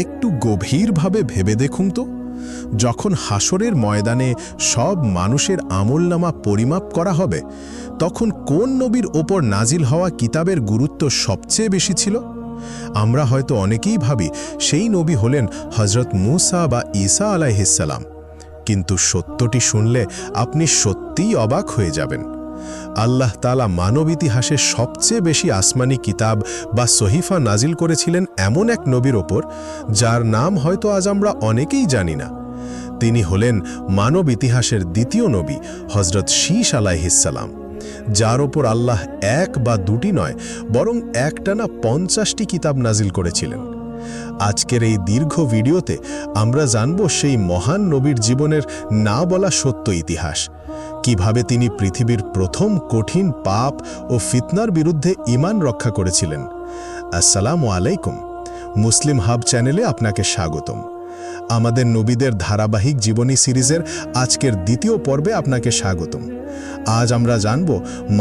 একটু গভীরভাবে ভেবে দেখুন তো, যখন হাসরের ময়দানে সব মানুষের আমলনামা পরিমাপ করা হবে, তখন কোন নবীর ওপর নাজিল হওয়া কিতাবের গুরুত্ব সবচেয়ে বেশি ছিল? আমরা হয়তো অনেকেই ভাবি সেই নবী হলেন হজরত মুসা বা ঈসা আলাইহিসসালাম, কিন্তু সত্যটি শুনলে আপনি সত্যিই অবাক হয়ে যাবেন। আল্লাহ তাআলা মানব ইতিহাসে সবচেয়ে বেশি আসমানি কিতাব বা সহিফা নাজিল করেছিলেন এমন এক নবীর ওপর, যার নাম হয়তো আজ আমরা অনেকেই জানি না। তিনি হলেন মানব ইতিহাসের দ্বিতীয় নবী হজরত শীস আলাইহিসসালাম, যার ওপর আল্লাহ এক বা দুটি নয় বরং একটানা 50টি কিতাব নাজিল করেছিলেন। আজকের এই দীর্ঘ ভিডিওতে আমরা জানব সেই মহান নবীর জীবনের না বলা সত্য ইতিহাস, কিভাবে তিনি পৃথিবীর প্রথম কঠিন পাপ ও ফিতনার বিরুদ্ধে ঈমান রক্ষা করেছিলেন। আসসালামু আলাইকুম, মুসলিম হাব চ্যানেলে আপনাকে স্বাগতম। আমাদের নবীদের ধারাবাহিক জীবনী সিরিজের আজকের দ্বিতীয় পর্বে আপনাকে স্বাগতম। আজ আমরা জানব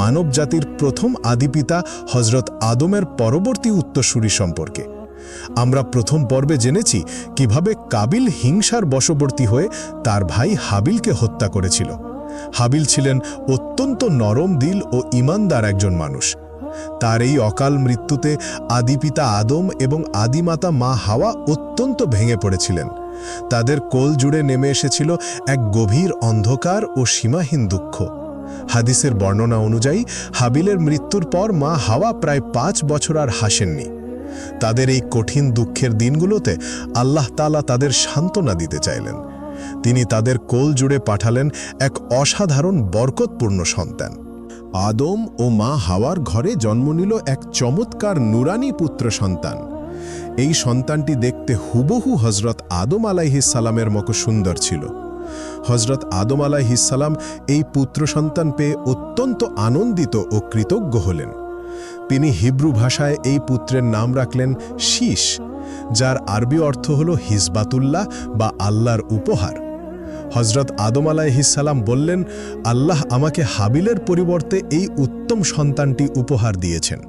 মানব জাতির প্রথম আদিপিতা হজরত আদমের পরবর্তী উত্তরসূরি সম্পর্কে। আমরা প্রথম পর্বে জেনেছি কিভাবে কাবিল হিংসার বশবর্তী হয়ে তার ভাই হাবিলকে হত্যা করেছিল। হাবিল ছিলেন অত্যন্ত নরম দিল ও ঈমানদার একজন মানুষ। তার এই অকাল মৃত্যুতে আদিপিতা আদম এবং আদিমাতা মা হাওয়া অত্যন্ত ভেঙে পড়েছিলেন। তাদের কোল জুড়ে নেমে এসেছিল এক গভীর অন্ধকার ও সীমাহীন দুঃখ। হাদিসের বর্ণনা অনুযায়ী হাবিলের মৃত্যুর পর মা হাওয়া প্রায় 5 বছর আর হাসেননি। তাদের এই কঠিন দুঃখের দিনগুলোতে আল্লাহ তাআলা তাদের সান্ত্বনা দিতে চাইলেন। তিনি তাদের কোল জুড়ে পাঠালেন এক অসাধারণ বরকতপূর্ণ সন্তান। আদম ও মা হাওয়ার ঘরে জন্ম নিল এক চমৎকার নুরানি পুত্র সন্তান। এই সন্তানটি দেখতে হুবহু হজরত আদম আলাইহিসসালামের মতো সুন্দর ছিল। হজরত আদম আলাইহিসসালাম এই পুত্র সন্তান পেয়ে অত্যন্ত আনন্দিত ও কৃতজ্ঞ হলেন। তিনি হিব্রু ভাষায় এই পুত্রের নাম রাখলেন শীস, যার আরবি অর্থ হল হিজবাতুল্লাহ বা আল্লাহর উপহার। হজরত আদম আলাইহিসসালাম বললেন, আল্লাহ আমাকে হাবিলের পরিবর্তে এই উত্তম সন্তানটি উপহার দিয়েছেন।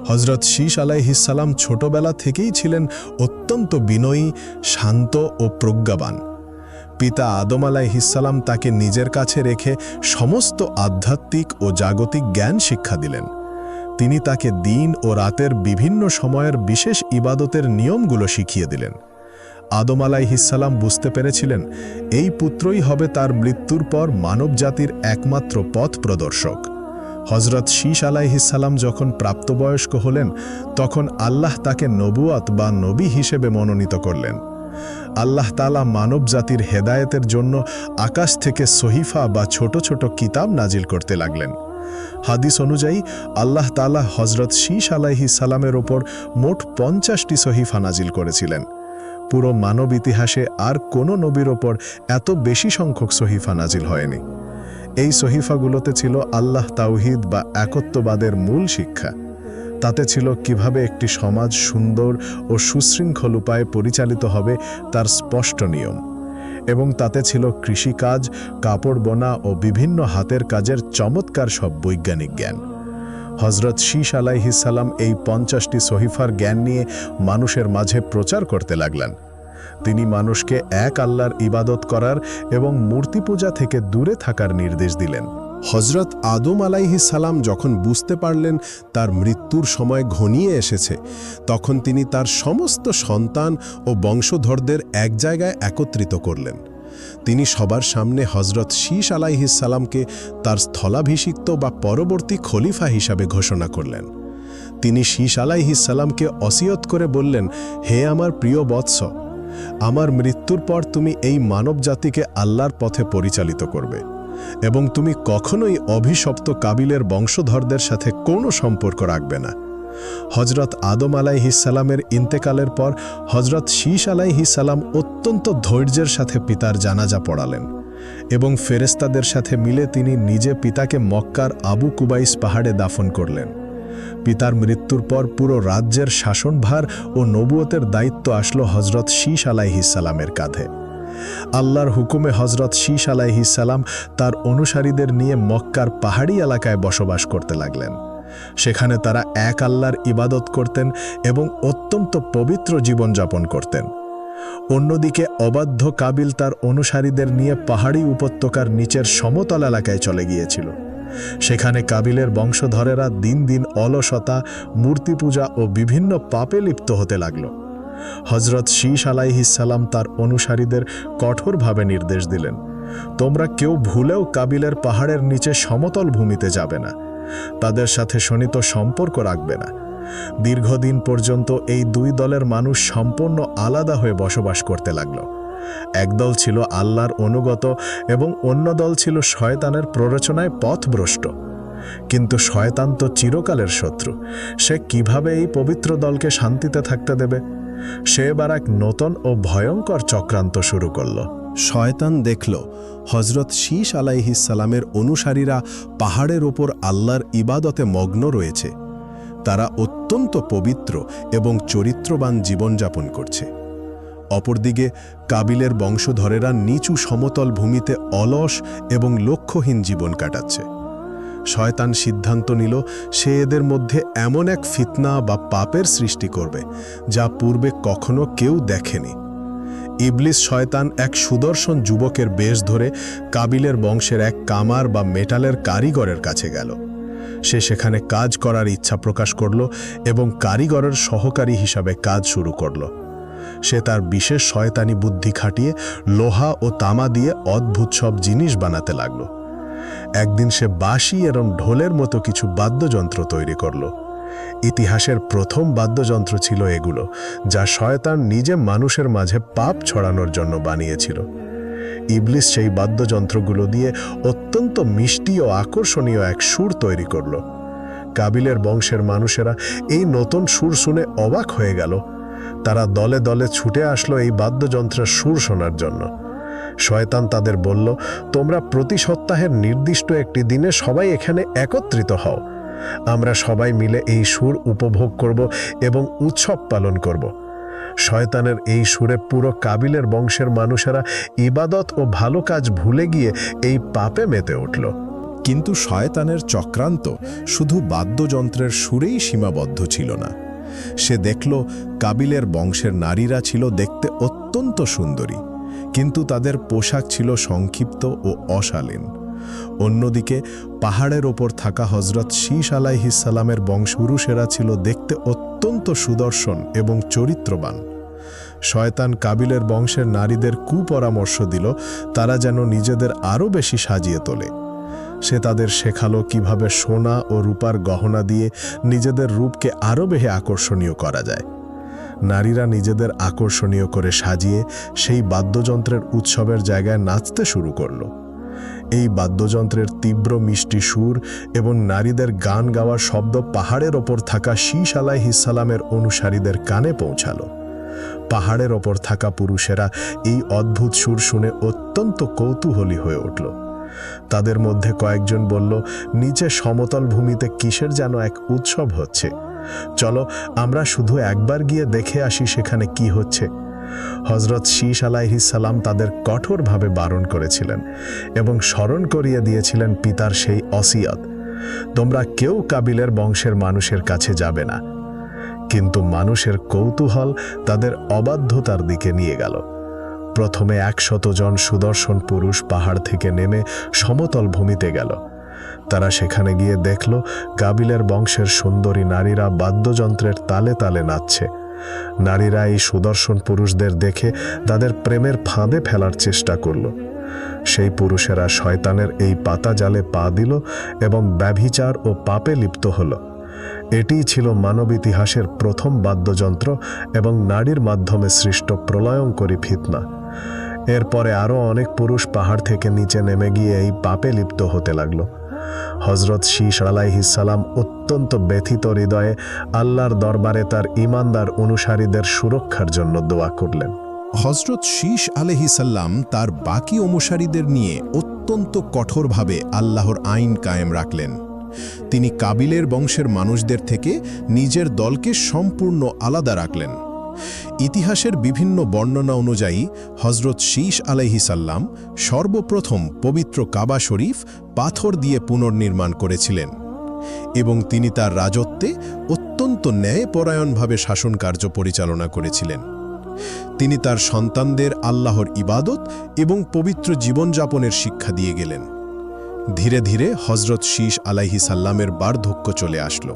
হজরত শীস আলাইহিসসালাম ছোটবেলা থেকেই ছিলেন অত্যন্ত বিনয়ী, শান্ত ও প্রজ্ঞাবান। পিতা আদম আলাইহিসসালাম তাকে নিজের কাছে রেখে সমস্ত আধ্যাত্মিক ও জাগতিক জ্ঞান শিক্ষা দিলেন। তিনি তাকে দিন ও রাতের বিভিন্ন সময়ের বিশেষ ইবাদতের নিয়মগুলো শিখিয়ে দিলেন। আদম আলাইহিসসালাম বুঝতে পেরেছিলেন এই পুত্রই হবে তার মৃত্যুর পর মানব জাতির একমাত্র পথ প্রদর্শক। হজরত শীস আলাইহিসসালাম যখন প্রাপ্তবয়স্ক হলেন, তখন আল্লাহ তাকে নবুয়ত বা নবী হিসেবে মনোনীত করলেন। আল্লাহ তাআলা মানব জাতির হেদায়েতের জন্য আকাশ থেকে সহিফা বা ছোট ছোট কিতাব নাজিল করতে লাগলেন। হাদিস অনুযায়ী আল্লাহ তাআলা হজরত শীস আলাইহিসসালামের ওপর মোট 50টি সহিফা নাজিল করেছিলেন। পুরো মানব ইতিহাসে আর কোনো নবীর ওপর এত বেশি সংখ্যক সহিফা নাজিল হয়নি। এই সহিফাগুলোতে ছিল আল্লাহ তাওহীদ বা একত্ববাদের মূল শিক্ষা। তাতে ছিল কিভাবে একটি সমাজ সুন্দর ও সুশৃঙ্খল উপায়ে পরিচালিত হবে তার স্পষ্ট নিয়ম, এবং তাতে ছিল কৃষিকাজ, কাপড় বোনা ও বিভিন্ন হাতের কাজের চমৎকার সব বৈজ্ঞানিক জ্ঞান। হজরত শীস আলাইহিসসালাম এই 50টি সহিফার জ্ঞান নিয়ে মানুষের মাঝে প্রচার করতে লাগলেন। তিনি মানুষকে এক আল্লাহর ইবাদত করার এবং মূর্তি পূজা থেকে দূরে থাকার নির্দেশ দিলেন। হজরত আদম আলাইহিসসালাম যখন বুঝতে পারলেন তার মৃত্যুর সময় ঘনিয়ে এসেছে, তখন তিনি তার সমস্ত সন্তান ও বংশধরদের এক জায়গায় একত্রিত করলেন। তিনি সবার সামনে হজরত শীস আলাইহিসসালামকে তার স্থলাভিষিক্ত বা পরবর্তী খলিফা হিসাবে ঘোষণা করলেন। তিনি শীস আলাইহিসসালামকে ওসিয়ত করে বললেন, হে আমার প্রিয় বৎস, আমার মৃত্যুর পর তুমি এই মানব জাতিকে আল্লাহর পথে পরিচালিত করবে এবং তুমি কখনোই অভিশপ্ত কাবিলের বংশধরদের সাথে কোনো সম্পর্ক রাখবে না। হজরত আদম আলাইহিসসালামের ইন্তেকালের পর হজরত শীস আলাইহিসসালাম অত্যন্ত ধৈর্যের সাথে পিতার জানাজা পড়ালেন এবং ফেরেশতাদের সাথে মিলে তিনি নিজে পিতাকে মক্কার আবু কুবাইস পাহাড়ে দাফন করলেন। পিতার মৃত্যুর পর পুরো রাজ্যের শাসনভার ও নবুয়তের দায়িত্ব আসলো হজরত শীস আলাইহিসসালামের কাঁধে। আল্লাহর হুকুমে হজরত শীস আলাইহিসসালাম তার অনুসারীদের নিয়ে মক্কার পাহাড়ি এলাকায় বসবাস করতে লাগলেন। সেখানে তারা এক আল্লাহর ইবাদত করতেন এবং অত্যন্ত পবিত্র জীবনযাপন করতেন। অন্যদিকে অবাধ্য কাবিল তার অনুসারীদের নিয়ে পাহাড়ি উপত্যকার নিচের সমতল এলাকায় চলে গিয়েছিল। সেখানে কাবিলের বংশধরেরা দিন দিন অলসতা, মূর্তি পূজা ও বিভিন্ন পাপে লিপ্ত হতে লাগল। হজরত শীশ আলাইহিসসালাম তার অনুসারীদের কঠোরভাবে নির্দেশ দিলেন, তোমরা কেউ ভুলেও কাবিলের পাহাড়ের নিচে সমতল ভূমিতে যাবে না, তাদের সাথে শনিত সম্পর্ক রাখবে না। দীর্ঘদিন পর্যন্ত এই দুই দলের মানুষ সম্পূর্ণ আলাদা হয়ে বসবাস করতে লাগল। একদল ছিল আল্লাহর অনুগত এবং অন্য দল ছিল শয়তানের প্ররোচনায় পথভ্রষ্ট। কিন্তু শয়তান তো চিরকালের শত্রু, সে কিভাবে এই পবিত্র দলকে শান্তিতে থাকতে দেবে? সে এবার এক নতুন ও ভয়ঙ্কর চক্রান্ত শুরু করল। শয়তান দেখল হজরত শীশ আলাইহিসসালামের অনুসারীরা পাহাড়ের ওপর আল্লাহর ইবাদতে মগ্ন রয়েছে। তারা অত্যন্ত পবিত্র এবং চরিত্রবান জীবনযাপন করছে। অপরদিকে কাবিলের বংশধরেরা নিচু সমতল ভূমিতে অলস এবং লক্ষ্যহীন জীবন কাটাচ্ছে। শয়তান সিদ্ধান্ত নিল সে এদের মধ্যে এমন এক ফিতনা বা পাপের সৃষ্টি করবে যা পূর্বে কখনো কেউ দেখেনি। ইবলিস শয়তান এক সুদর্শন যুবকের বেশ ধরে কাবিলের বংশের এক কামার বা মেটালের কারিগরের কাছে গেল। সে সেখানে কাজ করার ইচ্ছা প্রকাশ করল এবং কারিগরের সহকারী হিসাবে কাজ শুরু করল। সে তার বিশেষ শয়তানি বুদ্ধি খাটিয়ে লোহা ও তামা দিয়ে অদ্ভুত সব জিনিস বানাতে লাগল। একদিন সে বাঁশি এবং ঢোলের মতো কিছু বাদ্যযন্ত্র তৈরি করল। ইতিহাসের প্রথম বাদ্যযন্ত্র ছিল এগুলো, যা শয়তান নিজে মানুষের মাঝে পাপ ছড়ানোর জন্য বানিয়েছিল। ইবলিস সেই বাদ্যযন্ত্রগুলো দিয়ে অত্যন্ত মিষ্টি ও আকর্ষণীয় এক সুর তৈরি করল। কাবিলের বংশের মানুষেরা এই নতুন সুর শুনে অবাক হয়ে গেল। তারা দলে দলে ছুটে আসলো এই বাদ্যযন্ত্রের সুর শোনার জন্য। শয়তান তাদের বলল, তোমরা প্রতি সপ্তাহের নির্দিষ্ট একটি দিনে সবাই এখানে একত্রিত হও। আমরা সবাই মিলে এই সুর উপভোগ করব এবং উৎসব পালন করব। শয়তানের এই সুরে পুরো কাবিলের বংশের মানুষেরা ইবাদত ও ভালো কাজ ভুলে গিয়ে এই পাপে মেতে উঠল। কিন্তু শয়তানের চক্রান্ত শুধু বাদ্যযন্ত্রের সুরেই সীমাবদ্ধ ছিল না। সে দেখল কাবিলের বংশের নারীরা ছিল দেখতে অত্যন্ত সুন্দরী, কিন্তু তাদের পোশাক ছিল সংক্ষিপ্ত ও অশালীন। অন্যদিকে পাহাড়ের ওপর থাকা হজরত শীশ আলাইহিসসালামের বংশপুরুষেরা ছিল দেখতে অত্যন্ত সুদর্শন এবং চরিত্রবান। শয়তান কাবিলের বংশের নারীদের কুপরামর্শ দিল তারা যেন নিজেদের আরও বেশি সাজিয়ে তোলে। সে তাদের শেখালো কিভাবে সোনা ও রূপার গহনা দিয়ে নিজেদের রূপকে আরও বেশি আকর্ষণীয় করা যায়। নারীরা নিজেদের আকর্ষণীয় করে সাজিয়ে সেই বাদ্যযন্ত্রের উৎসবের জায়গায় নাচতে শুরু করল। এই বাদ্যযন্ত্রের তীব্র মিষ্টি সুর এবং নারীদের গান গাওয়ার শব্দ পাহাড়ের ওপর থাকা শীশ আলাইহিসসালামের অনুসারীদের কানে পৌঁছালো। পাহাড়ের ওপর থাকা পুরুষেরা এই অদ্ভুত সুর শুনে অত্যন্ত কৌতূহলী হয়ে উঠল। তাদের মধ্যে কয়েকজন বলল, নিচে সমতল ভূমিতে কিসের যেন এক উৎসব হচ্ছে, চলো আমরা শুধু একবার গিয়ে দেখে আসি সেখানে কি হচ্ছে। হজরত শীশ আলাইহিসসালাম তাদের কঠোরভাবে বারণ করেছিলেন এবং স্মরণ করিয়ে দিয়েছিলেন পিতার সেই অসিয়ত, তোমরা কেউ কাবিলের বংশের মানুষের কাছে যাবে না। কিন্তু মানুষের কৌতূহল তাদের অবাধ্যতার দিকে নিয়ে গেল। প্রথমে 100 জন সুদর্শন পুরুষ পাহাড় থেকে নেমে সমতল ভূমিতে গেল। তারা সেখানে গিয়ে দেখল কাবিলের বংশের সুন্দরী নারীরা বাদ্যযন্ত্রের তালে তালে নাচছে। নারীরা এই সুদর্শন পুরুষদের দেখে তাদের প্রেমের ফাঁদে ফেলার চেষ্টা করল। সেই পুরুষেরা শয়তানের এই পাতা জালে পা দিল এবং ব্যভিচার ও পাপে লিপ্ত হল। এটিই ছিল মানব ইতিহাসের প্রথম বাদ্যযন্ত্র এবং নারীর মাধ্যমে সৃষ্ট প্রলয়ঙ্করী ফিতনা। এরপরে আরও অনেক পুরুষ পাহাড় থেকে নিচে নেমে গিয়ে এই পাপে লিপ্ত হতে লাগলো। হজরত শীশ আলাইহিসসালাম অত্যন্ত ব্যথিত হৃদয়ে আল্লাহর দরবারে তার ঈমানদার অনুসারীদের সুরক্ষার জন্য দোয়া করলেন। হজরত শীশ আলাইহিসসালাম তার বাকি অনুসারীদের নিয়ে অত্যন্ত কঠোরভাবে আল্লাহর আইন কায়েম রাখলেন। তিনি কাবিলের বংশের মানুষদের থেকে নিজের দলকে সম্পূর্ণ আলাদা রাখলেন। ইতিহাসের বিভিন্ন বর্ণনা অনুযায়ী হজরত শীশ আলাইহিসসালাম সর্বপ্রথম পবিত্র কাবা শরীফ পাথর দিয়ে পুনর্নির্মাণ করেছিলেন। এবং তিনি তার রাজত্বে অত্যন্ত ন্যায়পরায়ণভাবে শাসন কার্য পরিচালনা করেছিলেন। তিনি তার সন্তানদের আল্লাহর ইবাদত এবং পবিত্র জীবনযাপনের শিক্ষা দিয়ে গেলেন। ধীরে ধীরে হজরত শীশ আলাইহিস সাল্লামের বার্ধক্য চলে আসলো।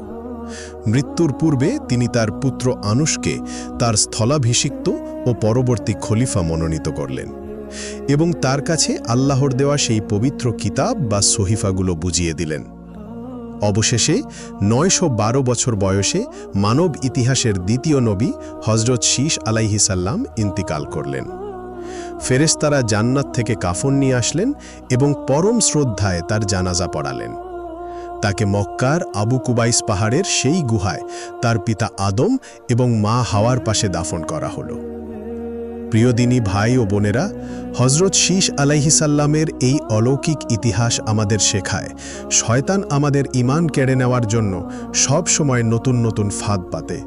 মৃত্যুর পূর্বে তিনি তার পুত্র আনুশকে তার স্থলাভিষিক্ত ও পরবর্তী খলিফা মনোনীত করলেন এবং তার কাছে আল্লাহর দেওয়া সেই পবিত্র কিতাব বা সহিফাগুলো বুঝিয়ে দিলেন। অবশেষে ৯১২ বছর বয়সে মানব ইতিহাসের দ্বিতীয় নবী হজরত শীশ আলাইহিস সাল্লাম ইন্তিকাল করলেন। ফেরেশতারা জান্নাত থেকে কাফন নিয়ে আসলেন এবং পরম শ্রদ্ধায় তার জানাজা পড়ালেন। তাকে মক্কার আবু কুবাইস পাহাড়ের সেই গুহায় তার পিতা আদম এবং মা হাওয়ার পাশে দাফন করা হলো। প্রিয়দিনী ভাই ও বোনেরা, হজরত শীশ আলাইহিস সাল্লামের এই অলৌকিক ইতিহাস আমাদের শেখায় শয়তান আমাদের ঈমান কেড়ে নেওয়ার জন্য সব সময় নতুন নতুন ফাঁদ পাতে।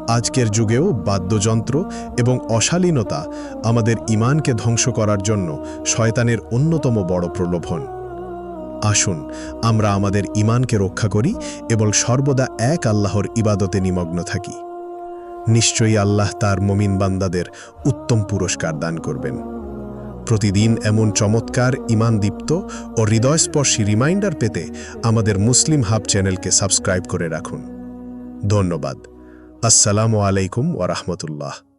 আজকের যুগেও বাদ্যযন্ত্র এবং অশালীনতা আমাদের ঈমানকে ধ্বংস করার জন্য শয়তানের অন্যতম বড় প্রলোভন। আসুন আমরা আমাদের ঈমানকে রক্ষা করি এবং সর্বদা এক আল্লাহর ইবাদতে নিমগ্ন থাকি। নিশ্চয়ই আল্লাহ তার মুমিন বান্দাদের উত্তম পুরস্কার দান করবেন। প্রতিদিন এমন চমৎকার ঈমানদীপ্ত ও হৃদয়স্পর্শী রিমাইন্ডার পেতে আমাদের মুসলিম হাব চ্যানেলকে সাবস্ক্রাইব করে রাখুন। ধন্যবাদ। আসসালামু আলাইকুম ওয়া রাহমাতুল্লাহ।